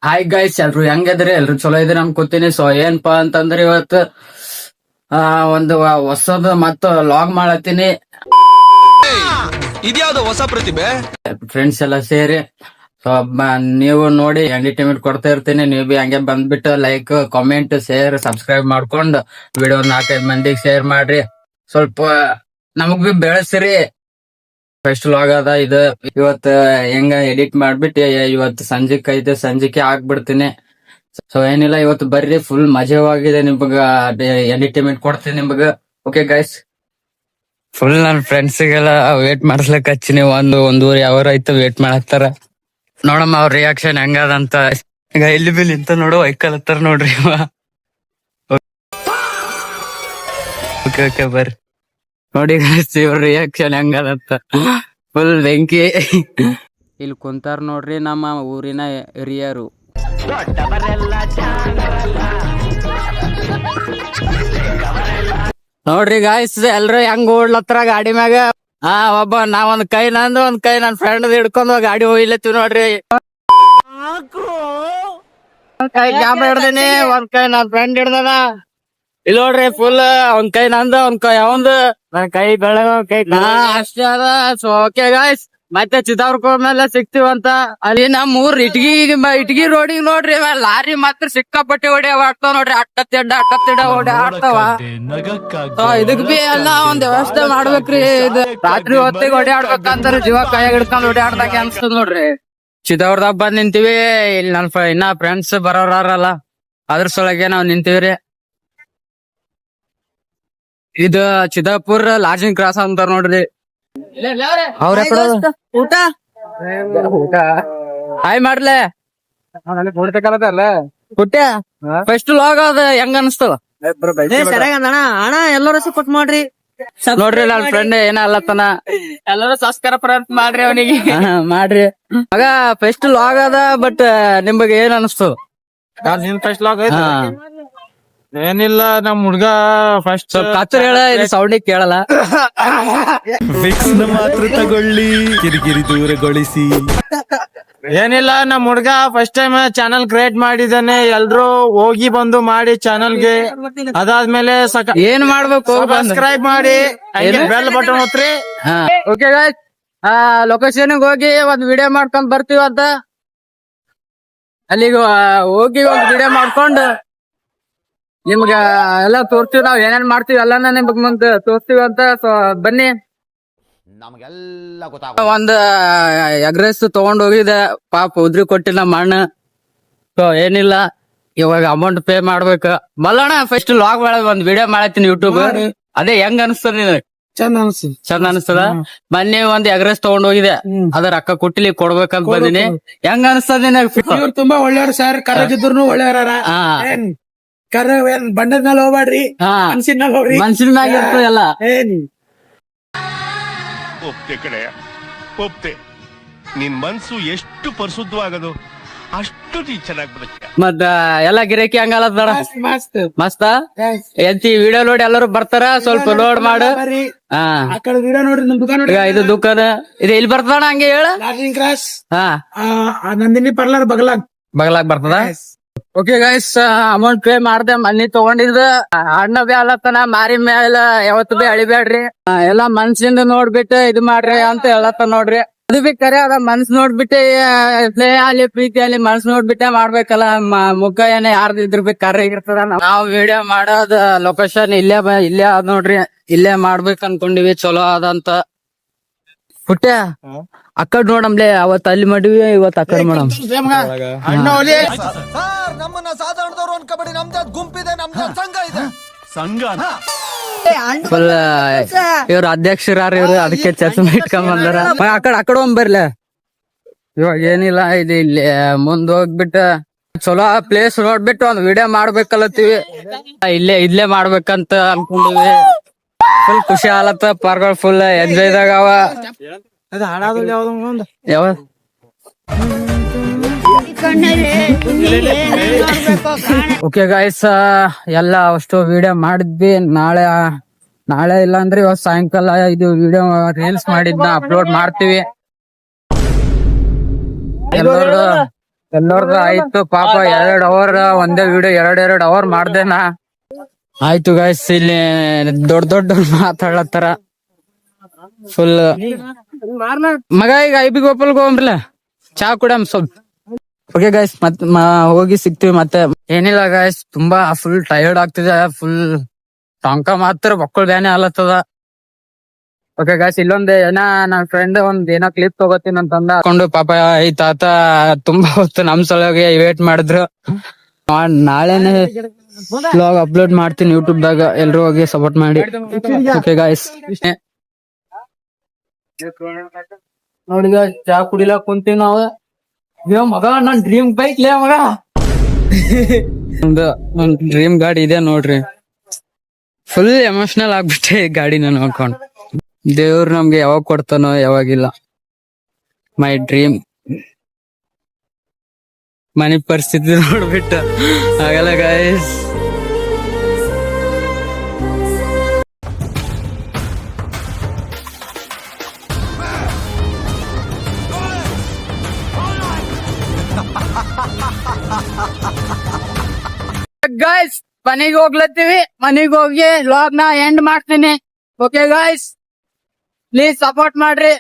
Hi guys, ಎಲ್ರು ಹೆಂಗಿದ್ರಿ? ಎಲ್ರು ಚಲೋ ಇದ್ರಿ ಅನ್ಕೋತೀನಿ. ಸೊ ಏನಪ್ಪಾ ಅಂತಂದ್ರೆ ಇವತ್ತು ಒಂದು ಹೊಸದು ಮತ್ತ ಲಾಗ್ ಮಾಡತ್ತೀನಿ. ಇದ್ಯಾವ್ದು ಹೊಸ ಪ್ರತಿಭೆ? ಫ್ರೆಂಡ್ಸ್ ಎಲ್ಲ ಸೇರಿ ಸೊ ನೀವು ನೋಡಿ ಎಂಟರ್ಟೈನ್ಮೆಂಟ್ ಕೊಡ್ತಾ ಇರ್ತೀನಿ. ನೀವು ಬಿ ಹಂಗೆ ಬಂದ್ಬಿಟ್ಟು ಲೈಕ್, ಕಾಮೆಂಟ್, ಶೇರ್, ಸಬ್ಸ್ಕ್ರೈಬ್ ಮಾಡ್ಕೊಂಡು ವಿಡಿಯೋ 4-5 ಮಂದಿಗೆ ಶೇರ್ ಮಾಡ್ರಿ. ಸ್ವಲ್ಪ ನಮಗ್ ಬಿ ಬೆಳೆಸ್ರಿ. ಫಸ್ಟ್ ಲಾಗ್ ಅದ ಇದು. ಇವತ್ತು ಹೆಂಗ ಎಡಿಟ್ ಮಾಡ್ಬಿಟ್ಟು ಇವತ್ತು ಸಂಜೆಕ್ಕೆ ಹಾಕ್ಬಿಡ್ತೀನಿ. ಸೊ ಏನಿಲ್ಲ, ಇವತ್ತು ಬರ್ರಿ, ಫುಲ್ ಮಜವಾಗಿದೆ. ನಿಮ್ಗ ಎಂಟರ್ಟೈನ್ಮೆಂಟ್ ಕೊಡ್ತೀನಿ ನಿಮ್ಗ. ಓಕೆ ಗೈಸ್, ಫುಲ್ ನನ್ ಫ್ರೆಂಡ್ಸ್ಗೆಲ್ಲ ವೇಟ್ ಮಾಡಿಸ್ಲಕ್ ಹಚ್ಚಿನಿ. ಒಂದೂವರೆ ಅವರ್ ಆಯ್ತು ವೇಟ್ ಮಾಡಾಕ್ತಾರ. ನೋಡಮ್ಮ ಅವ್ರ ರಿಯಾಕ್ಷನ್ ಹೆಂಗದಂತ. ಈಗ ಇಲ್ಲಿ ಬಿಲ್ ಇಂತ ನೋಡು ವೈಕಲ್ ಹತ್ತಾರ ನೋಡ್ರಿ. ಓಕೆ ಓಕೆ ಬರ್ರಿ ನೋಡಿ ಗೈಸ್, ಇವ್ರ ರಿಯಾಕ್ಷನ್ ಹೆಂಗದಂತ. ಫುಲ್ ಬೆಂಕಿ. ಇಲ್ಲಿ ಕುಂತಾರ ನೋಡ್ರಿ ನಮ್ಮ ಊರಿನ ಹಿರಿಯರು. ನೋಡ್ರಿ ಗಾಯ್ಸ್, ಎಲ್ರು ಹೆಂಗ್ ಓಡ್ಲತ್ರ ಗಾಡಿ ಮ್ಯಾಗ. ಒಬ್ಬ ಒಂದ್ ಕೈ ನಂದು, ಒಂದ್ ಕೈ ನನ್ ಫ್ರೆಂಡ್ ಹಿಡ್ಕೊಂಡು ಗಾಡಿ ಹೋಗ್ಲತ್ತೀವಿ ನೋಡ್ರಿ. ಒಂದ್ ಕೈ ಕ್ಯಾಮ್ರಾ ಹಿಡ್ದೀನಿ, ಒಂದ್ ಕೈ ನನ್ ಫ್ರೆಂಡ್ ಹಿಡ್ದನ. ಇಲ್ಲಿ ನೋಡ್ರಿ, ಫುಲ್ ಒಂದ್ ಕೈ ನಂದು, ಒಂದ್ ಕೈ ಅವಂದು. ನನ್ ಕೈ ಬೆಳಗ ಕೈ ಅಷ್ಟೇ ಅದ. ಸೊ ಓಕೆ ಗಾಯ್ಸ್, ಮತ್ತೆ ಚಿತ್ತಾಪುರಕ್ಕೆ ಸಿಕ್ತಿವಂತ. ಅಲ್ಲಿ ನಮ್ ಊರ್ ಇಟ್ಗಿ ರೋಡಿಗೆ ನೋಡ್ರಿ ಲಾರಿ ಮಾತ್ರ ಸಿಕ್ಕಾಪಟ್ಟೆ ಹೊಡ್ಯಾಡ್ತಾವ ನೋಡ್ರಿ. ಅಟ್ಟತ್ತಿಡ್ಡ ಹೊಡ್ಯಾಡ್ತಾವ. ಇದಕ್ ಬಿ ಎಲ್ಲ ಒಂದ್ ವ್ಯವಸ್ಥೆ ಮಾಡ್ಬೇಕ್ರಿ. ಇದು ರಾತ್ರಿ ಹೊತ್ತಿಗೆ ಹೊಡ್ಯಾಡ್ಬೇಕಂತಾರ. ಜೀವ ಕೈಯಾಗ ಹಿಡ್ಕೊಂಡ್ ಹೊಡ್ಯಾಡ್ದಂಗೆ ಅನ್ಸ್ತದ ನೋಡ್ರಿ. ಚಿತ್ತಾಪುರದಾಗ ಬಂದ್ ನಿಂತೀವಿ. ಇಲ್ಲಿ ನನ್ ಇನ್ನ ಫ್ರೆಂಡ್ಸ್ ಬರೋರಲ್ಲ, ಅದ್ರ ಸೊಳಗೆ ನಾವ್ ನಿಂತೀವ್ರಿ. ಇದು ಚಿತ್ತಾಪುರ ಲಾಜಿಂಗ್ ಕ್ರಾಸ್ ಅಂತಾರ ನೋಡ್ರಿ. ಅವ್ರ ಊಟ ಹಾಯ್ ಮಾಡ್ಲೆ ಪುಟ್ಯ. ಫಸ್ಟ್ ಲಾಗ್ ಅದ, ಹೆಂಗ ಅನಸ್ತದ? ಅಣ್ಣ ಎಲ್ಲರೂ ಸಪೋರ್ಟ್ ಮಾಡ್ರಿ. ನೋಡ್ರಿ ನನ್ ಫ್ರೆಂಡ್ ಏನ ಅಲ್ಲತನ. ಎಲ್ಲರೂ ಸಬ್ಸ್ಕ್ರೈಬ್ ಮಾಡ್ರಿ ಅವನಿಗೆ. ಮಾಡ್ರಿ ಆಗ ಫಸ್ಟ್ ಲಾಗ್ ಅದ. ಬಟ್ ನಿಮ್ಗೆ ಏನ್ ಅನಸ್ತದ? ಫಸ್ಟ್ ಲಾಗ್ ಏನಿಲ್ಲ, ನಮ್ ಹುಡ್ಗ ಫಸ್ಟ್ ಕಾತರ ಹೇಳ, ಇದು ಸೌಂಡಿಗೆ ಕೇಳಲ್ಲ. ವಿಕ್ಸ್ ಮಾತ್ರ ತಗೊಳ್ಳಿ, ಕಿರಿಕಿರಿ ದೂರಗೊಳಿಸಿ. ಏನಿಲ್ಲ, ನಮ್ ಹುಡ್ಗ ಫಸ್ಟ್ ಟೈಮ್ ಚಾನಲ್ ಕ್ರಿಯೇಟ್ ಮಾಡಿದಾನೆ. ಎಲ್ರು ಹೋಗಿ ಬಂದು ಮಾಡಿ ಚಾನಲ್ಗೆ. ಅದಾದ್ಮೇಲೆ ಏನ್ ಮಾಡ್ಬೇಕು? ಸಬ್ಸ್ಕ್ರೈಬ್ ಮಾಡಿ, ಬೆಲ್ ಬಟನ್ ಒತ್ರಿ. ಓಕೆ ಗೈಸ್, ಲೊಕೇಶನ್ ಹೋಗಿ ಒಂದ್ ವಿಡಿಯೋ ಮಾಡ್ಕೊಂಡ್ ಬರ್ತೀವಂತ. ಅಲ್ಲಿಗೆ ಹೋಗಿ ಒಂದ್ ವಿಡಿಯೋ ಮಾಡ್ಕೊಂಡು ನಿಮ್ಗ ಎಲ್ಲಾ ತೋರ್ಸ್ತೀವಿ. ನಾವ್ ಏನೇನ್ ಮಾಡ್ತೀವಿ ಎಲ್ಲಾನ ನಿಮ್ಗ್ ಮುಂದೆ ತೋರ್ಸ್ತೀವಿ ಅಂತ. ಸೊ ಬನ್ನಿ. ಒಂದ್ ಎಗ್ ರೈಸ್ ತಗೊಂಡ್ ಹೋಗಿದ್ದೆ, ಪಾಪ ಉದ್ರಿ ಕೊಟ್ಟಿಲ್ಲ ಮಣ್ಣ. ಸೊ ಏನಿಲ್ಲ, ಇವಾಗ ಅಮೌಂಟ್ ಪೇ ಮಾಡ್ಬೇಕ. ಬಲ್ಲಣ್ಣ ಫಸ್ಟ್ ಲಾಗ್ ಒಳಗ್ ಒಂದ್ ವಿಡಿಯೋ ಮಾಡತ್ತೀನಿ ಯೂಟ್ಯೂಬ್. ಅದೇ ಹೆಂಗ್ ಅನಿಸ್ತದ ನಿನಗೆ? ಚಂದ ಅನಿಸ್ತದ. ಮೊನ್ನೆ ಒಂದ್ ಎಗ್ ರೈಸ್ ತಗೊಂಡ್ ಹೋಗಿದೆ, ಅದ್ರ ರೊಕ್ಕ ಕೊಟ್ಟಿಲಿ ಕೊಡ್ಬೇಕಂತ ಬಂದಿನಿ. ಹೆಂಗ್ ಅನಿಸ್ತದ ನಿನಗೆ? ಇವ್ರು ತುಂಬಾ ಒಳ್ಳೆಯವ್ರು ಸರ್. ಕರಗಿದ್ರು ಒಳ್ಳೆಯವರ. ಕರ ಬಂಡದ ಮೇಲೆ ಹೋಗ್ಬೇಡ್ರಿ, ಮನ್ಸಿನ ಮೇಲೆ ಹೋಗ್ರಿ. ಮನ್ಸಿನ ಮ್ಯಾಗ ಇರ್ತದೆ ಎಲ್ಲ. ಒಪ್ತೆ ಕಡೆಯ ಒಪ್ತೆ. ನಿನ್ ಮನ್ಸು ಎಷ್ಟು ಪರಿಶುದ್ಧವಾಗದು ಅಷ್ಟು ನೀ ಚೆನ್ನಾಗಿ ಬರುತ್ತೆ. ಮತ್ತ ಎಲ್ಲಾ ಗಿರಾಕಿ ಹಂಗಲ್ಲ ಮಸ್ತ್ ಮಸ್ತ. ಎಂತಿ ವಿಡಿಯೋ ನೋಡಿ ಎಲ್ಲರೂ ಬರ್ತಾರ, ಸ್ವಲ್ಪ ಲೋಡ್ ಮಾಡು. ಆ ಕಡೆ ವಿಡಿಯೋ ನೋಡ್ರಿ. ನಮ್ ದುಕಾನ್ ನೋಡಿ, ಇದು ದುಕಾನ ಇದು ಇಲ್ಲಿ ಬರ್ತದ. ಹಂಗೆ ಹೇಳ. ಲಾರ್ಜಿಂಗ್ ಕ್ರಾಸ್ ಹಾ, ನಂದಿನಿ ಪಾರ್ಲರ್ ಬಗಲಾಗ್ ಬರ್ತದ. ಓಕೆ ಗೈಸ್, ಅಮೌಂಟ್ ಪೇ ಮಾಡ್ದೆ. ಮನಿ ತಗೊಂಡಿದ್ದ ಅಣ್ಣ ಬಿ ಅಲ್ಲತ್ತನ, ಮಾರಿ ಮ್ಯಾಲ ಯಾವತ್ತು ಬಿ ಅಳಿಬೇಡ್ರಿ. ಎಲ್ಲಾ ಮನ್ಸಿಂದ ನೋಡ್ಬಿಟ್ಟು ಇದು ಮಾಡ್ರಿ ಅಂತ ಹೇಳತ್ತ ನೋಡ್ರಿ. ಅದು ಬಿ ಕರೆ ಅದ. ಮನ್ಸ್ ನೋಡ್ಬಿಟ್ಟೆ ಸ್ನೇಹ ಅಲ್ಲಿ ಪ್ರೀತಿ ಅಲ್ಲಿ ಮನ್ಸ್ ನೋಡ್ಬಿಟ್ಟೆ ಮಾಡ್ಬೇಕಲ್ಲ. ಮುಖ ಏನ ಯಾರ್ದಿದ್ರು ಬಿ ಕರೆ ಇರ್ತದ. ನಾವ್ ವಿಡಿಯೋ ಮಾಡೋದ್ ಲೊಕೇಶನ್ ಇಲ್ಲೇ ಅದ್ ನೋಡ್ರಿ. ಇಲ್ಲೇ ಮಾಡ್ಬೇಕ್ ಅನ್ಕೊಂಡಿವಿ. ಚಲೋ ಅದಂತ. ಪುಟ್ಟ ಅಕ್ಕಡ್ ನೋಡಮ್ಲೆ, ಅವತ್ ಅಲ್ಲಿ ಮಾಡಿವಿ, ಇವತ್ ಅಕ್ಕಡ್ ಮಾಡಮ್. ನಮ್ಮನ್ನ ಸಾಧಾರಣದವ್ರು ಅನ್ಕೋಬೇಡಿ. ನಮ್ದೇ ಗುಂಪಿದೆ, ನಮ್ದೇ ಸಂಘ ಇದೆ. ಸಂಘ ಫುಲ್ ಇವ್ರ ಅಧ್ಯಕ್ಷರಾರ ಇವ್ರು, ಅದಕ್ಕೆ ಚಸ್ಮಾ ಇಟ್ಕೊಂಡ್ ಬಂದಾರ. ಅಕಡೆ ಹೋಗ್ ಬರ್ಲ. ಇವಾಗ ಏನಿಲ್ಲ, ಇಲ್ಲಿ ಮುಂದ್ ಹೋಗ್ಬಿಟ್ಟು ಚಲೋ ಪ್ಲೇಸ್ ನೋಡ್ಬಿಟ್ಟು ಒಂದ್ ವಿಡಿಯೋ ಮಾಡ್ಬೇಕಲ್ಲತ್ತೀವಿ. ಇಲ್ಲೇ ಮಾಡ್ಬೇಕಂತ ಅನ್ಕೊಂಡಿವಿ. ಫುಲ್ ಖುಷಿ ಆಲತ್ತ. ಪಾರ್ಗಳು ಫುಲ್ ಎಂಜಾಯ್ ದಾಗ ಅವ. ಯಾವ ಓಕೆ ಗಾಯ್ಸ್, ಎಲ್ಲ ಅಷ್ಟು ವಿಡಿಯೋ ಮಾಡಿದ್ವಿ. ನಾಳೆ ಇಲ್ಲ ಅಂದ್ರೆ ಇವತ್ತು ಸಾಯಂಕಾಲ ಇದು ವಿಡಿಯೋ ರೀಲ್ಸ್ ಮಾಡಿದ್ನ ಅಪ್ಲೋಡ್ ಮಾಡ್ತೀವಿ. ಎಲ್ಲರೂ ಎಲ್ಲರದು ಆಯ್ತು ಪಾಪ 2 ಅವರ್ ಒಂದೇ ವಿಡಿಯೋ 2 ಅವರ್ ಮಾಡ್ದೇನಾ. ಆಯ್ತು ಗಾಯ್ಸ್, ಇಲ್ಲಿ ದೊಡ್ಡ ಮಾತಾಡ್ಲತ್ತಾರ ಫುಲ್. ಮಗ ಈಗ ಐಬಿ ಗೋಪಾಲ್ ಹೋಗ್ರಲ್ಲ, ಚಾ ಕುಡಮ್ ಸ್ವಲ್ಪ. ಓಕೆ ಗಾಯ್ಸ್, ಹೋಗಿ ಸಿಗ್ತೀವಿ ಮತ್ತೆ. ಏನಿಲ್ಲ ಗಾಯ್ಸ್, ತುಂಬಾ ಫುಲ್ ಟಯರ್ಡ್ ಆಗ್ತಿದೆ, ಫುಲ್ ಟೊಂಕ ಮಾತ್ರ ಬಕ್ಕಳ್ ಬ್ಯಾನೆ ಆಲತ್ತದ. ಓಕೆ ಗಾಯ್ಸ್, ಇಲ್ಲೊಂದ್ ನನ್ನ ಫ್ರೆಂಡ್ ಏನೋ ಕ್ಲಿಪ್ ತಗೋತೀನಿ ಅಂತಂದ ಹಾಕೊಂಡು ಪಾಪ ಈ ತಾತ ತುಂಬಾ ಹೊತ್ತು ನಮ್ ಸಲುವಾಗಿ ವೇಟ್ ಮಾಡಿದ್ರು. ನಾಳೆನೆ ವ್ಲಾಗ್ ಅಪ್ಲೋಡ್ ಮಾಡ್ತೀನಿ ಯೂಟ್ಯೂಬ್ ದಾಗ, ಎಲ್ರು ಹೋಗಿ ಸಪೋರ್ಟ್ ಮಾಡಿ. ಓಕೆ ಗಾಯ್ಸ್, ನೋಡಿ ಚಾ ಕುಡಿಲಾಕ್ ಕುಂತೀವಿ ನಾವು. ಮಗ ನನ್ ಡ್ರೀಮ್ ಬೈಕ್ ಲೇ ಮಗ, ಒಂದ್ ಡ್ರೀಮ್ ಗಾಡಿ ಇದೆ ನೋಡ್ರಿ. ಫುಲ್ ಎಮೋಷನಲ್ ಆಗ್ಬಿಟ್ಟೆ ಈ ಗಾಡಿನ ನೋಡ್ಕೊಂಡು. ದೇವ್ರು ನಮ್ಗೆ ಯಾವಾಗ ಕೊಡ್ತಾನೋ ಯಾವಾಗಿಲ್ಲ. My dream. ಮನೆ ಪರಿಸ್ಥಿತಿ ನೋಡ್ಬಿಟ್ಟು ಆಗಲ್ಲ ಗಾಯ್ಸ್. ಗಾಯ್ಸ್, ಮನೆಗೆ ಹೋಗ್ಲತ್ತೀವಿ. ಮನೆಗೆ ಹೋಗಿ ವ್ಲಾಗ್ ನ ಎಂಡ್ ಮಾಡ್ತೀನಿ. ಓಕೆ ಗಾಯ್ಸ್, ಪ್ಲೀಸ್ ಸಪೋರ್ಟ್ ಮಾಡ್ರಿ.